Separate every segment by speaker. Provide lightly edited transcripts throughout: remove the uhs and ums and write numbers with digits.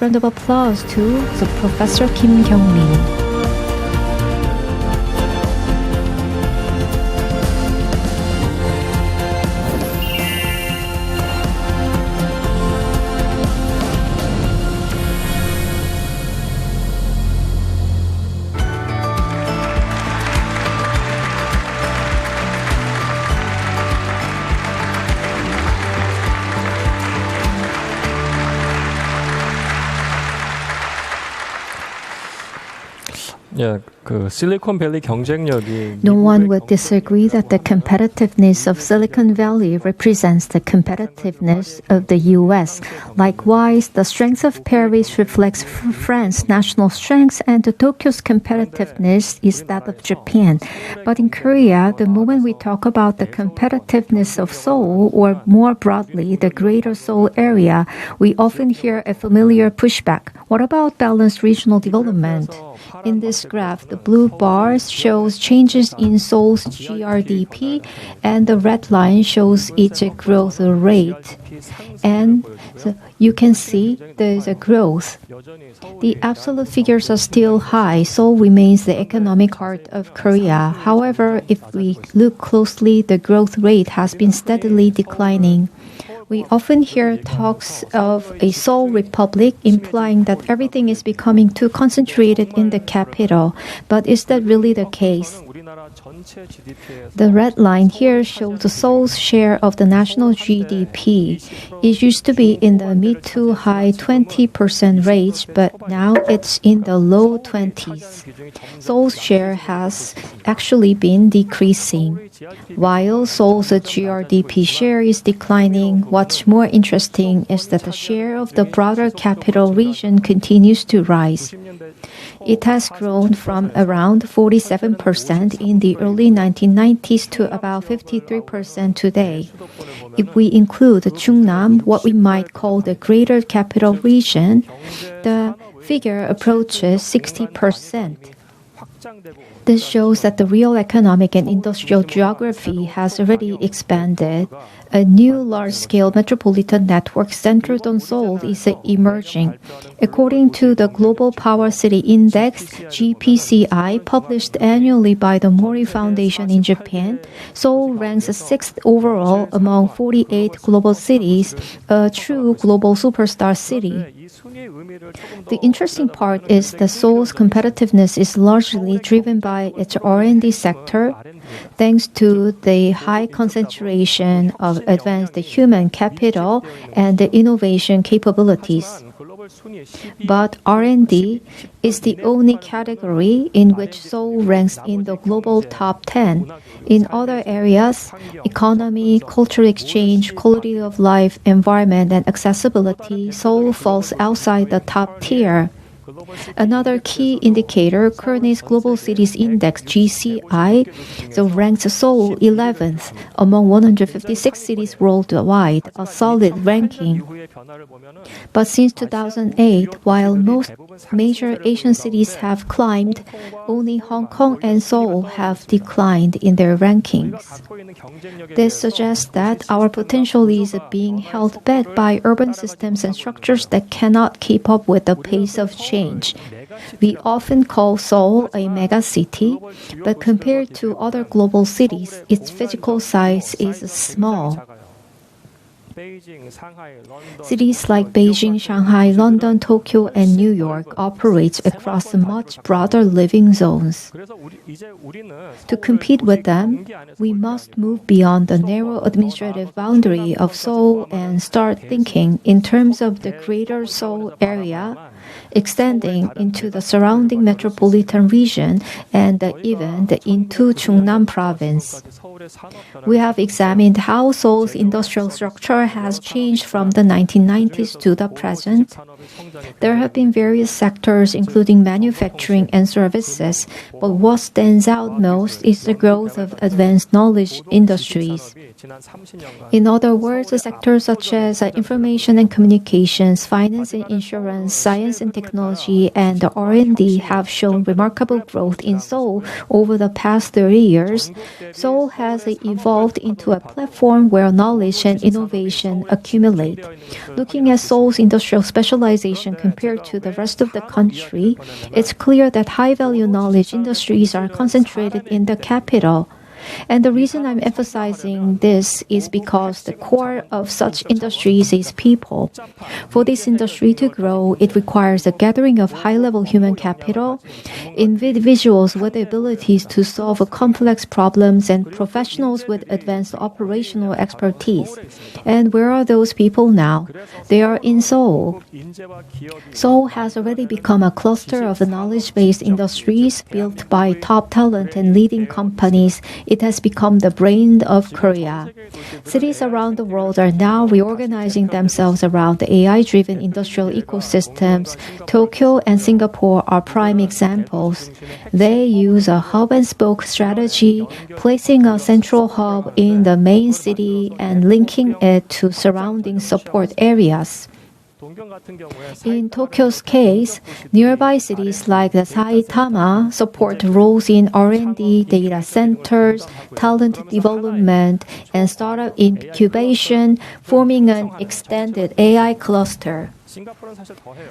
Speaker 1: Round of applause to the Professor Kyung-min. No one would disagree that the competitiveness of Silicon Valley represents the competitiveness of the U.S. Likewise, the strength of Paris reflects France's national strengths, and Tokyo's competitiveness is that of Japan. But in Korea, the moment we talk about the competitiveness of Seoul, or more broadly, the Greater Seoul area, we often hear a familiar pushback. What about balanced regional development? In this graph, the blue bars shows changes in Seoul's GRDP, and the red line shows its growth rate. And so you can see there is a growth. The absolute figures are still high. Seoul remains the economic heart of Korea. However, if we look closely, the growth rate has been steadily declining. We often hear talks of a Seoul Republic, implying that everything is becoming too concentrated in the capital. But is that really the case? The red line here shows Seoul's share of the national GDP. It used to be in the mid to high 20% range, but now it's in the low 20s. Seoul's share has actually been decreasing. While Seoul's GRDP share is declining, what's more interesting is that the share of the broader capital region continues to rise. It has grown from around 47% in the early 1990s to about 53% today. If we include Chungnam, what we might call the Greater Capital Region, the figure approaches 60%. This shows that the real economic and industrial geography has already expanded. A new large-scale metropolitan network centered on Seoul is emerging. According to the Global Power City Index, GPCI, published annually by the Mori Foundation in Japan, Seoul ranks 6th overall among 48 global cities, a true global superstar city. The interesting part is that Seoul's competitiveness is largely driven by its R&D sector, thanks to the high concentration of advanced human capital and the innovation capabilities. But R&D is the only category in which Seoul ranks in the global top 10. In other areas, economy, cultural exchange, quality of life, environment, and accessibility, Seoul falls outside the top tier. Another key indicator, Kearney's Global Cities Index (GCI), ranks Seoul 11th among 156 cities worldwide, a solid ranking. But since 2008, while most major Asian cities have climbed, only Hong Kong and Seoul have declined in their rankings. This suggests that our potential is being held back by urban systems and structures that cannot keep up with the pace of change. We often call Seoul a mega-city, but compared to other global cities, its physical size is small. Cities like Beijing, Shanghai, London, Tokyo, and New York operate across much broader living zones. To compete with them, we must move beyond the narrow administrative boundary of Seoul and start thinking in terms of the Greater Seoul area, extending into the surrounding metropolitan region and even into Chungnam province. We have examined how Seoul's industrial structure has changed from the 1990s to the present. There have been various sectors, including manufacturing and services, but what stands out most is the growth of advanced knowledge industries. In other words, sectors such as information and communications, finance and insurance, science and technology, and R&D have shown remarkable growth in Seoul over the past 30 years. Seoul has evolved into a platform where knowledge and innovation specialization accumulate. Looking at Seoul's industrial specialization compared to the rest of the country, it's clear that high-value knowledge industries are concentrated in the capital. And the reason I'm emphasizing this is because the core of such industries is people. For this industry to grow, it requires a gathering of high-level human capital, individuals with the abilities to solve complex problems, and professionals with advanced operational expertise. And where are those people now? They are in Seoul. Seoul has already become a cluster of knowledge-based industries built by top talent and leading companies. It has become the brain of Korea. Cities around the world are now reorganizing themselves around the AI-driven industrial ecosystems. Tokyo and Singapore are prime examples. They use a hub-and-spoke strategy, placing a central hub in the main city and linking it to surrounding support areas. In Tokyo's case, nearby cities like Saitama support roles in R&D, data centers, talent development, and startup incubation, forming an extended AI cluster.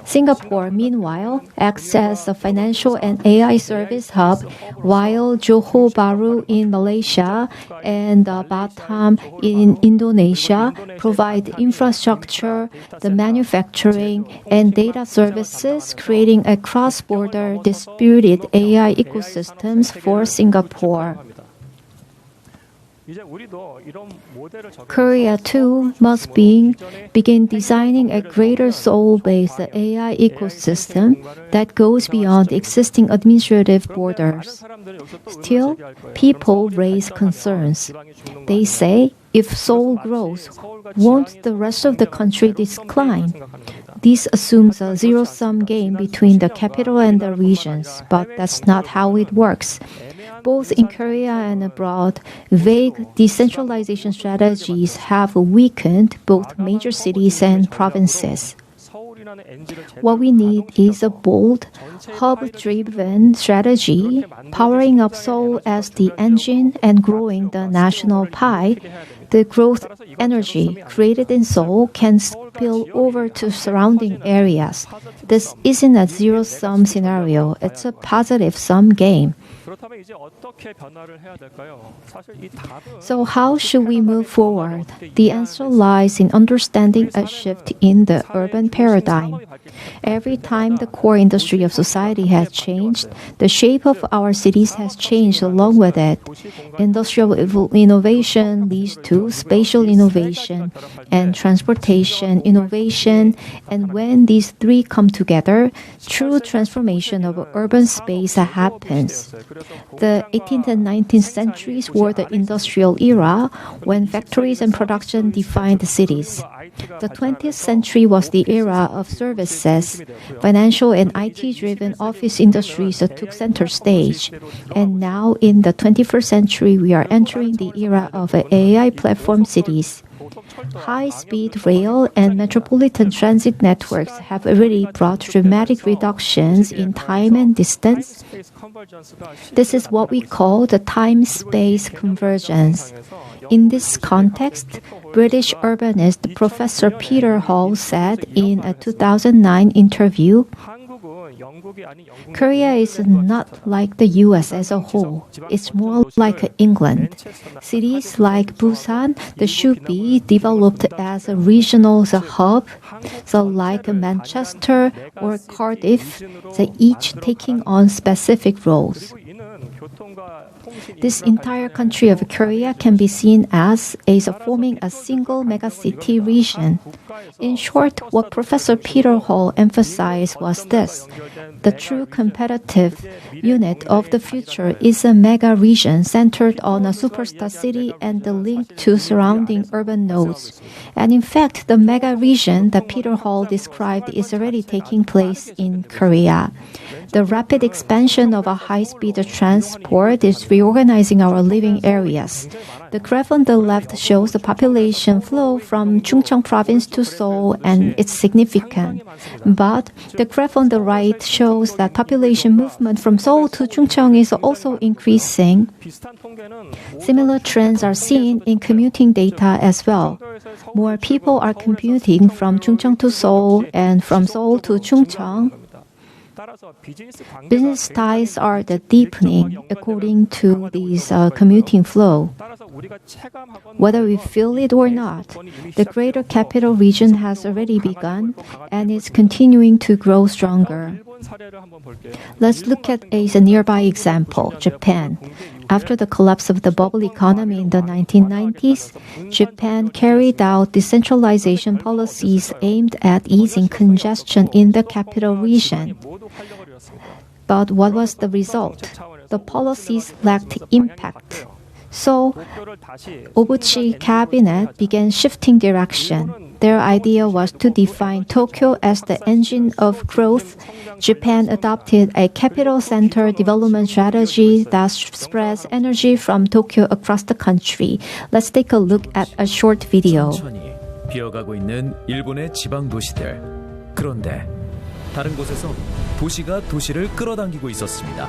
Speaker 1: Singapore, meanwhile, acts as a financial and AI service hub, while Johor Bahru in Malaysia and Batam in Indonesia provide infrastructure, the manufacturing, and data services, creating a cross-border distributed AI ecosystems for Singapore. Korea, too, must begin designing a greater Seoul-based AI ecosystem that goes beyond existing administrative borders. Still, people raise concerns. They say, if Seoul grows, won't the rest of the country decline? This assumes a zero-sum game between the capital and the regions, but that's not how it works. Both in Korea and abroad, vague decentralization strategies have weakened both major cities and provinces. What we need is a bold, hub-driven strategy, powering up Seoul as the engine and growing the national pie. The growth energy created in Seoul can spill over to surrounding areas. This isn't a zero-sum scenario, it's a positive-sum game. So how should we move forward? The answer lies in understanding a shift in the urban paradigm. Every time the core industry of society has changed, the shape of our cities has changed along with it. Industrial innovation leads to spatial innovation and transportation innovation, and when these three come together, true transformation of urban space happens. The 18th and 19th centuries were the industrial era when factories and production defined cities. The 20th century was the era of services. Financial and IT-driven office industries took center stage. And now in the 21st century, we are entering the era of AI platform cities. High-speed rail and metropolitan transit networks have already brought dramatic reductions in time and distance. This is what we call the time-space convergence. In this context, British urbanist Professor Peter Hall said in a 2009 interview, Korea is not like the US as a whole. It's more like England. Cities like Busan should be developed as a regional hub, so like Manchester or Cardiff, each taking on specific roles. This entire country of Korea can be seen as forming a single megacity region. In short, what Professor Peter Hall emphasized was this: the true competitive unit of the future is a mega region centered on a superstar city and the link to surrounding urban nodes. And in fact, the mega region that Peter Hall described is already taking place in Korea. The rapid expansion of a high-speed transport transport is reorganizing our living areas. The graph on the left shows the population flow from Chungcheong province to Seoul, and it's significant. But the graph on the right shows that population movement from Seoul to Chungcheong is also increasing. Similar trends are seen in commuting data as well. More people are commuting from Chungcheong to Seoul and from Seoul to Chungcheong. Business ties are deepening according to this commuting flow. Whether we feel it or not, the greater capital region has already begun and is continuing to grow stronger. Let's look at a nearby example, Japan. After the collapse of the bubble economy in the 1990s, Japan carried out decentralization policies aimed at easing congestion in the capital region. But what was the result? The policies lacked impact. So, Obuchi cabinet began shifting direction. Their idea was to define Tokyo as the engine of growth. Japan adopted a capital center development strategy that spreads energy from Tokyo across the country. Let's take a look at a short video.
Speaker 2: 천천히 비어가고 있는 일본의 지방 도시들. 그런데 다른 곳에서 도시가 도시를 끌어당기고 있었습니다.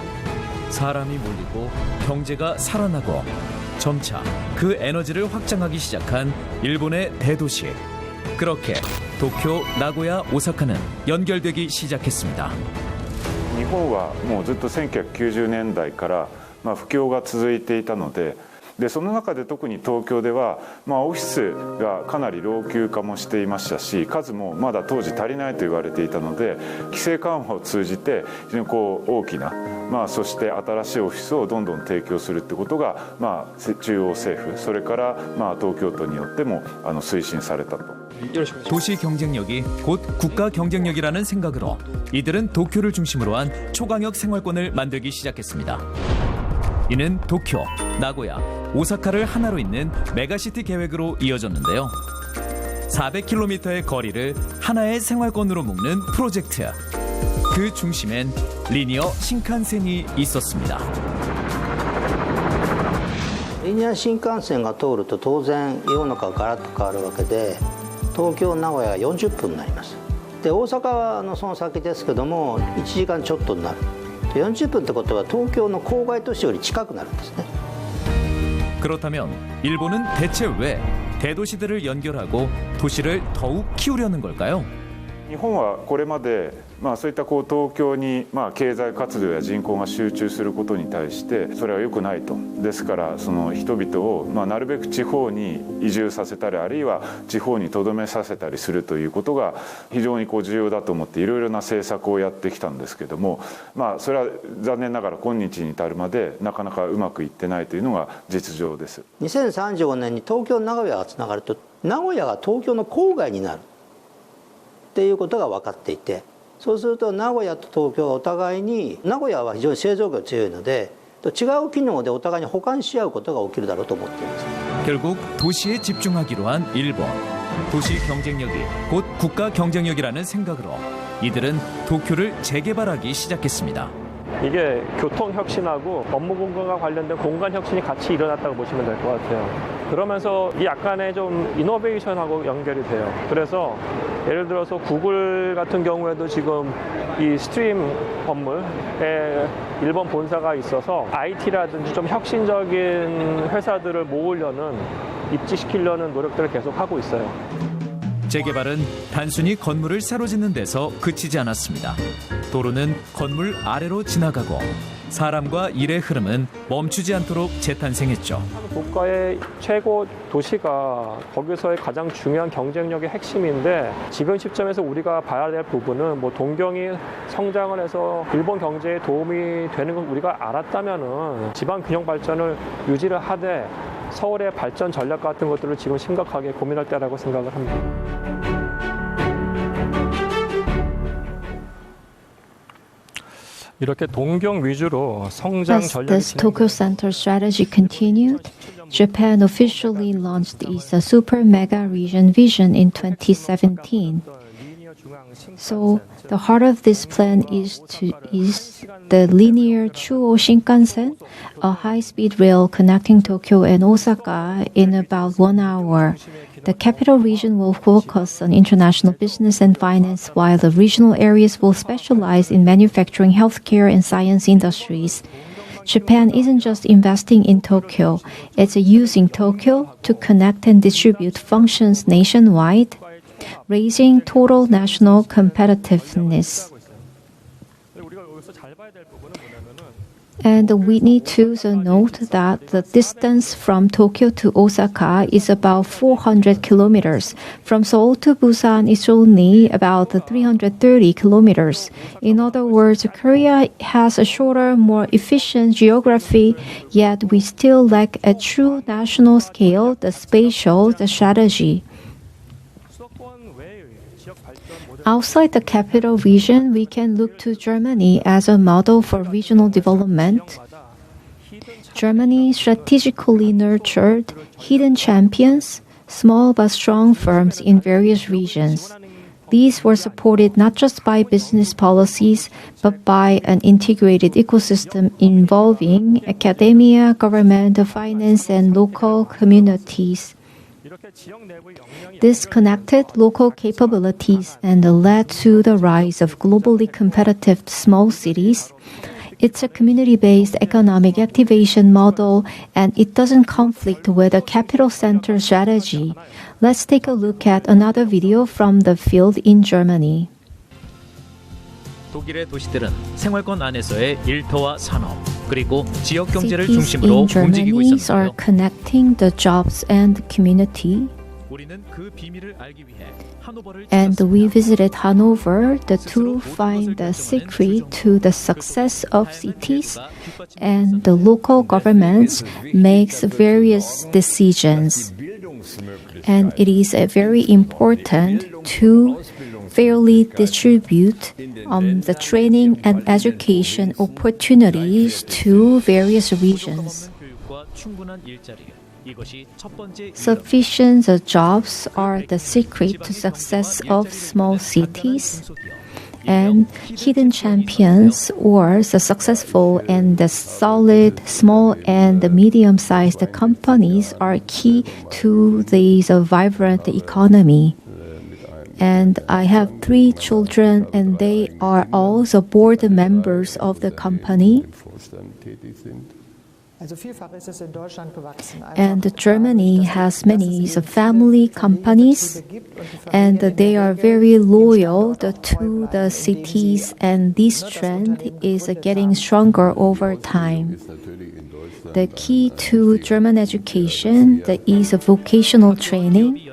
Speaker 2: 사람이 몰리고 경제가 살아나고 점차 그 에너지를 확장하기 시작한 일본의 대도시. 그렇게 도쿄, 나고야, 오사카는 연결되기 시작했습니다.
Speaker 3: 日本はもうずっと1990年代から不況が続いていたので、その中で特に東京ではオフィスがかなり老朽化もしていましたし、数もまだ当時足りないと言われていたので、規制緩和を通じて非常に大きな、そして新しいオフィスをどんどん提供するってことが、中央政府それから東京都によっても推進されたと。
Speaker 2: 도시 경쟁력이 곧 국가 경쟁력이라는 생각으로 이들은 도쿄를 중심으로 한 초강력 생활권을 만들기 시작했습니다. 이는 도쿄, 나고야, 오사카를 하나로 잇는 메가시티 계획으로 이어졌는데요. 400km의 거리를 하나의 생활권으로 묶는 프로젝트. 그 중심엔 리니어 신칸센이 있었습니다.
Speaker 4: リニア新幹線が通ると当然世の中がガラッと変わるわけで、東京名古屋が40分になります。で大阪はその先ですけども1時間ちょっとになる。40分ってことは東京の郊外都市より近くなるんですね。
Speaker 2: 그렇다면 일본은 대체 왜 대도시들을 연결하고 도시를 더욱 키우려는 걸까요?
Speaker 3: 日本はこれまでそういった東京に経済活動や人口が集中することに対してそれは良くないと。ですからその人々をなるべく地方に移住させたりあるいは地方に留めさせたりするということが非常に重要だと思っていろいろな政策をやってきたんですけども、それは残念ながら今日に至るまでなかなかうまくいってないというのが実情です。
Speaker 4: 2035年に東京名古屋がつながると名古屋が東京の郊外になるっていうことが分かっていて、そうすると名古屋と東京はお互いに名古屋は非常に製造業が強いので違う機能でお互いに補完し合うことが起きるだろうと思っています。
Speaker 2: 결국 도시에 집중하기로 한 일본. 도시 경쟁력이 곧 국가 경쟁력이라는 생각으로 이들은 도쿄를 재개발하기 시작했습니다.
Speaker 5: 이게 교통 혁신하고 업무 공간과 관련된 공간 혁신이 같이 일어났다고 보시면 될 것 같아요. 그러면서 이 약간의 좀 이노베이션하고 연결이 돼요. 그래서 예를 들어서 구글 같은 경우에도 지금 이 스트림 건물에 일본 본사가 있어서 IT라든지 좀 혁신적인 회사들을 모으려는 입지시키려는 노력들을 계속 하고 있어요.
Speaker 2: 재개발은 단순히 건물을 새로 짓는 데서 그치지 않았습니다. 도로는 건물 아래로 지나가고 사람과 일의 흐름은 멈추지 않도록 재탄생했죠.
Speaker 5: 국가의 최고 도시가 거기서의 가장 중요한 경쟁력의 핵심인데 지금 시점에서 우리가 봐야 될 부분은 동경이 성장을 해서 일본 경제에 도움이 되는 건 우리가 알았다면은 지방 균형 발전을 유지를 하되 서울의 발전 전략 같은 것들을 지금 심각하게 고민할 때라고 생각을 합니다. 이렇게 동경 위주로 성장 전략이
Speaker 1: As this Tokyo Center strategy continued, Japan officially launched its Super Mega Region Vision in 2017. So the heart of this plan is the linear Chuo Shinkansen, a high-speed rail connecting Tokyo and Osaka in about 1 hour. The capital region will focus on international business and finance, while the regional areas will specialize in manufacturing, healthcare, and science industries. Japan isn't just investing in Tokyo, it's using Tokyo to connect and distribute functions nationwide, raising total national competitiveness. And we need to note that the distance from Tokyo to Osaka is about 400 kilometers. From Seoul to Busan is only about 330 kilometers. In other words, Korea has a shorter, more efficient geography, yet we still lack a true national scale, the spatial, the strategy. Outside the capital region, we can look to Germany as a model for regional development. Germany strategically nurtured hidden champions, small but strong firms in various regions. These were supported not just by business policies, but by an integrated ecosystem involving academia, government, finance, and local communities. This connected local capabilities and led to the rise of globally competitive small cities. It's a community-based economic activation model, and it doesn't conflict with a capital center strategy. Let's take a look at another video from the field in Germany.
Speaker 2: 독일의 도시들은 생활권 안에서의 일터와 산업, 그리고 지역 경제를
Speaker 1: Cities
Speaker 2: 중심으로
Speaker 1: in
Speaker 2: 움직이고
Speaker 1: Germany are
Speaker 2: 있었는데요.
Speaker 1: connecting the jobs and community.
Speaker 2: 우리는 그 비밀을 알기 위해 하노버를
Speaker 1: And
Speaker 2: 찾았습니다.
Speaker 1: we visited Hanover to find the secret to the success of cities, and the local governments makes various decisions. And it is very important to fairly distribute the training and education opportunities to various regions.
Speaker 2: 교육과 충분한 일자리, 이것이 첫 번째
Speaker 1: Sufficient jobs are the secret to success of small cities, and hidden champions or the successful and the solid small and the medium-sized companies are key to this vibrant economy. And I have 3 children, and they are all the board members of the company. And Germany has many family companies, and they are very loyal to the cities, and this trend is getting stronger over time. The key to German education is vocational training.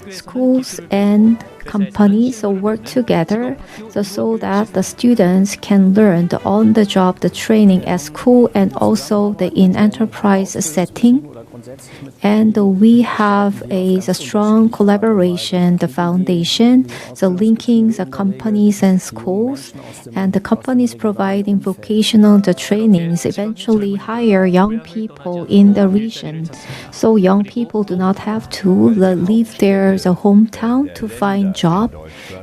Speaker 1: Schools and companies work together so that the students can learn the on-the-job training at school and also in enterprise setting. And we have a strong collaboration, the foundation, the linking the companies and schools, and the companies providing vocational trainings eventually hire young people in the region. So young people do not have to leave their hometown to find job.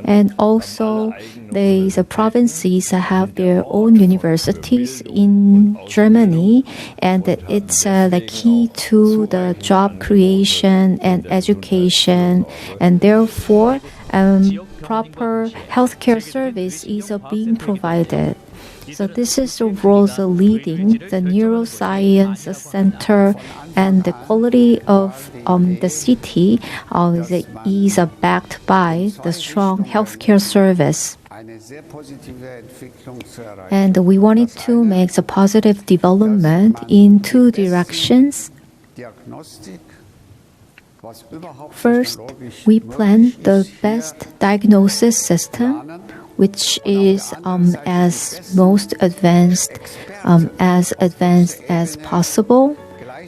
Speaker 1: And also the provinces have their own universities in Germany, and it's the key to the job creation and education, and therefore proper healthcare service is being provided. So this is the world's leading the neuroscience center, and the quality of the city is backed by the strong healthcare service. And we wanted to make a positive development in 2 directions. First, we plan the best diagnosis system, which is as advanced as possible.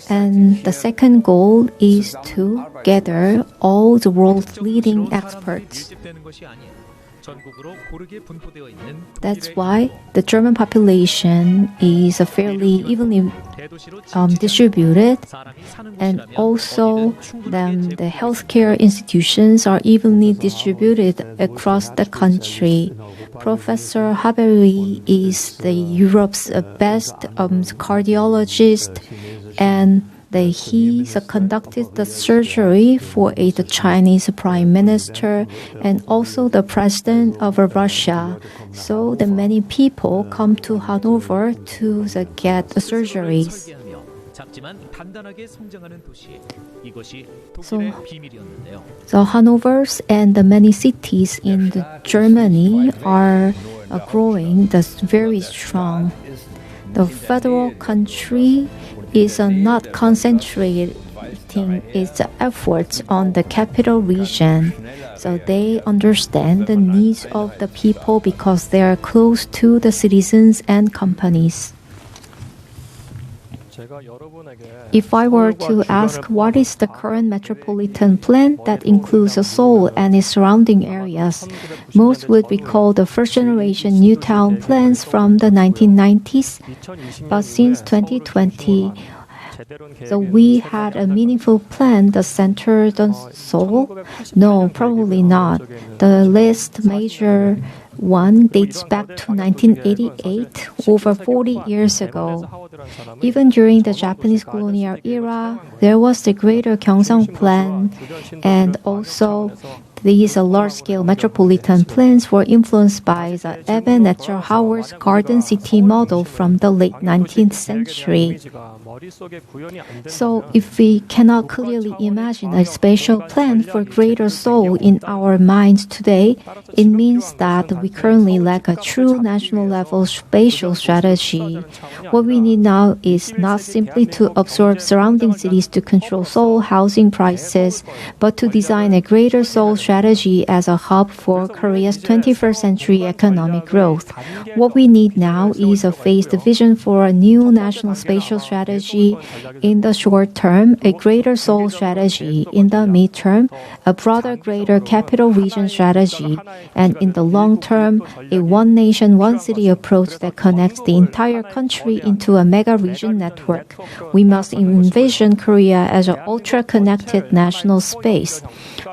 Speaker 1: And the second goal is to gather all the world's leading experts. That's why the German population is fairly evenly distributed, and also the healthcare institutions are evenly distributed across the country. Professor Haberi is Europe's best cardiologist, and he conducted the surgery for the Chinese Prime Minister and also the President of Russia. So the many people come to Hanover to get the surgeries. So Hanover's and the many cities in Germany are growing very strong. The federal country is not concentrating its efforts on the capital region. So they understand the needs of the people because they are close to the citizens and companies. If I were to ask what is the current metropolitan plan that includes Seoul and its surrounding areas, most would recall the first generation new town plans from the 1990s. But since 2020, so we had a meaningful plan that centered on Seoul? No, probably not. The last major one dates back to 1988, over 40 years ago. Even during the Japanese colonial era, there was the Greater Gyeongsang Plan, and also these large-scale metropolitan plans were influenced by the Evan Edgar Howard's Garden City model from the late 19th century. So if we cannot clearly imagine a spatial plan for Greater Seoul in our minds today, it means that we currently lack a true national-level spatial strategy. What we need now is not simply to absorb surrounding cities to control Seoul housing prices, but to design a Greater Seoul strategy as a hub for Korea's 21st century economic growth. What we need now is a phased vision for a new national spatial strategy in the short term, a Greater Seoul strategy in the midterm, a broader Greater Capital Region strategy, and in the long term, a one nation, one city approach that connects the entire country into a mega region network. We must envision Korea as an ultra-connected national space.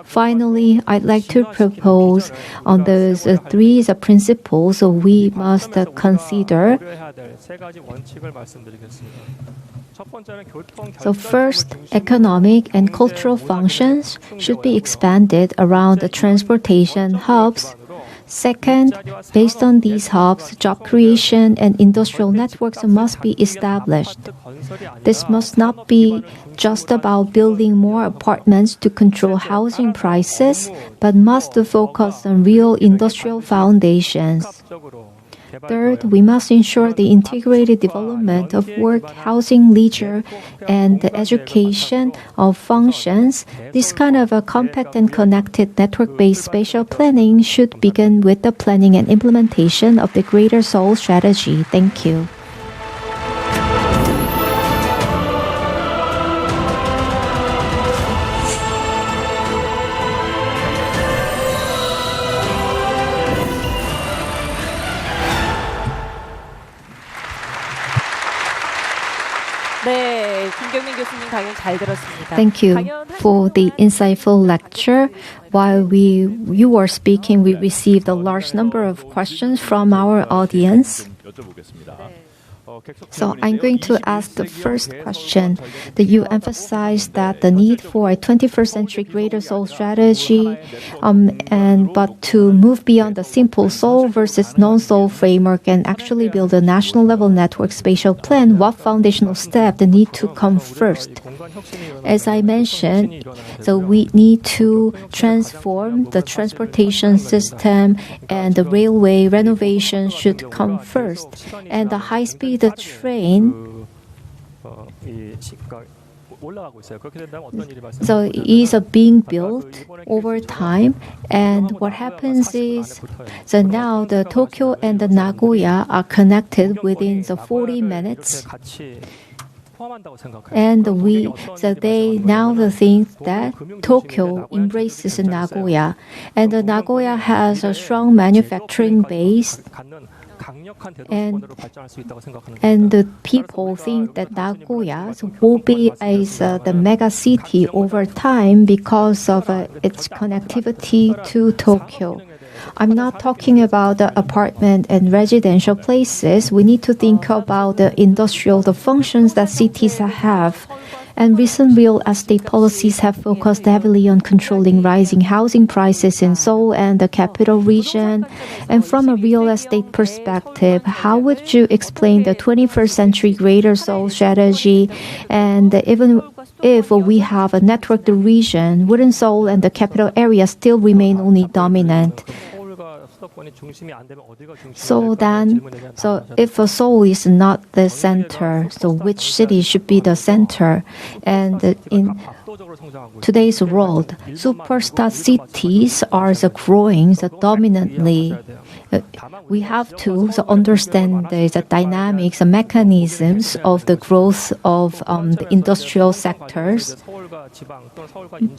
Speaker 1: Finally, I'd like to propose on those three principles we must consider. So first, economic and cultural functions should be expanded around the transportation hubs. Second, based on these hubs, job creation and industrial networks must be established. This must not be just about building more apartments to control housing prices, but must focus on real industrial foundations. Third, we must ensure the integrated development of work, housing, leisure, and the education of functions. This kind of a compact and connected network-based spatial planning should begin with the planning and implementation of the Greater Seoul strategy. Thank you.
Speaker 6: 네, 김경민 교수님 강연 잘 들었습니다.
Speaker 1: Thank you for the insightful lecture. While you were speaking, we received a large number of questions from our audience. So I'm going to ask the first question. That you emphasized that the need for a 21st century Greater Seoul strategy, but to move beyond the simple Seoul versus non-Seoul framework and actually build a national level network spatial plan, what foundational step need to come first? As I mentioned, so we need to transform the transportation system, and the railway renovation should come first, and the high-speed train. So it is being built over time, and what happens is, so now the Tokyo and the Nagoya are connected within the 40 minutes. And they now think that Tokyo embraces Nagoya, and Nagoya has a strong manufacturing base. And the people think that Nagoya will be as the mega city over time because of its connectivity to Tokyo. I'm not talking about the apartment and residential places. We need to think about the the functions that cities have. And recent real estate policies have focused heavily on controlling rising housing prices in Seoul and the capital region. And from a real estate perspective, how would you explain the 21st century Greater Seoul strategy? And even if we have a networked region, wouldn't Seoul and the capital area still remain only dominant? So if Seoul is not the center, so which city should be the center? And in today's world, superstar cities are growing dominantly. We have to understand the dynamics and mechanisms of the growth of the industrial sectors.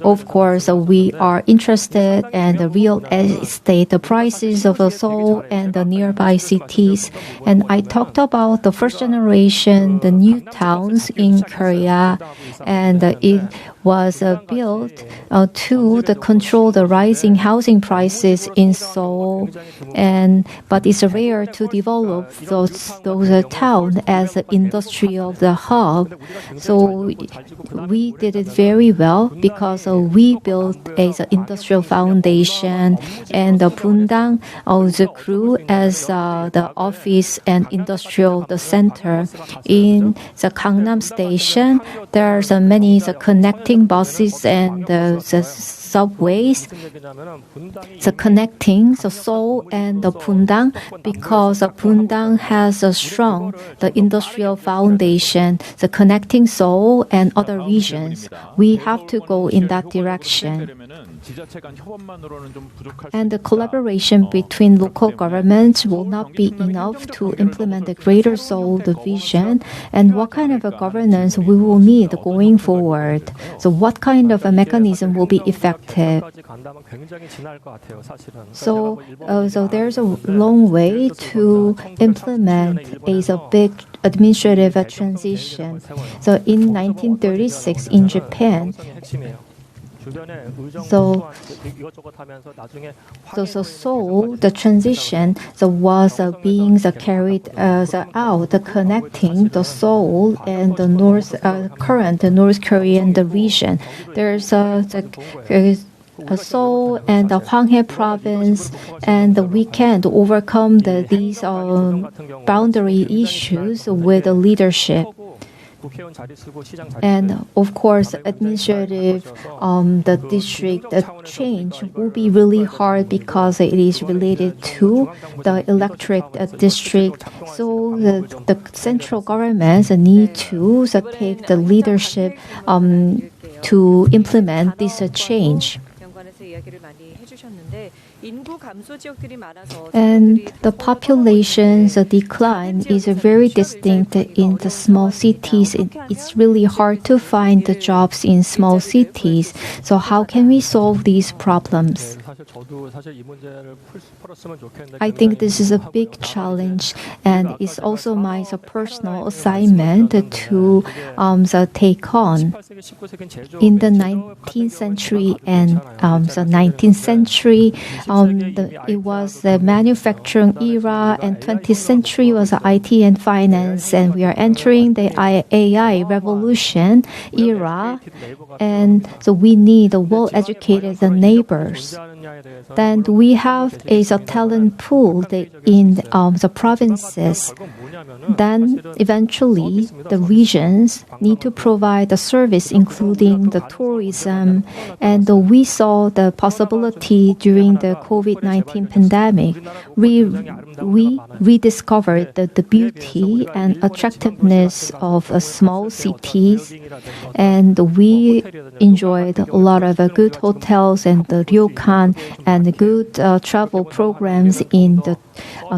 Speaker 1: Of course, we are interested in the real estate, the prices of Seoul and the nearby cities. And I talked about the first generation, the new towns in Korea, and it was built to control the rising housing prices in Seoul, but it's rare to develop those towns as an industrial hub. So we did it very well because we built an industrial foundation, and the Bundang grew as the office and industrial center. In the Gangnam Station, there's many connecting buses and the subways, connecting Seoul and the Bundang, because Bundang has a strong industrial foundation, connecting Seoul and other regions. We have to go in that direction. And the collaboration between local governments will not be enough to implement the Greater Seoul vision. And what kind of a governance we will need going forward? So what kind of a mechanism will be effective? So there's a long way to implement a big administrative transition. So in 1936 in Japan, So Seoul, the transition was being carried out, connecting the Seoul and the current North Korean region. There's Seoul and the Hwanghae province, and we can overcome these boundary issues with the leadership. And of course, administrative, the district change will be really hard because it is related to the electric district. So the central governments need to take the leadership to implement this change. And the population's decline is very distinct in the small cities. It's really hard to find the jobs in small cities. So how can we solve these problems? I think this is a big challenge, and it's also my personal assignment to take on. In the 19th century and the 19th century, it was the manufacturing era, and 20th century was IT and finance, and we are entering the AI revolution era, and so we need well-educated neighbors. Then we have a talent pool in the provinces. Then eventually the regions need to provide the service, including the tourism, and we saw the possibility during the COVID-19 pandemic. We rediscovered the beauty and attractiveness of small cities, and we enjoyed a lot of good hotels and the ryokan and good travel programs in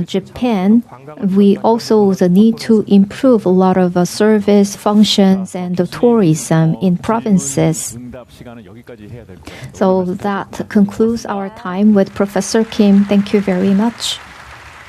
Speaker 1: Japan. We also also the need to improve a lot of service functions and the tourism in provinces. So that concludes our time with Professor Kim. Thank you very much.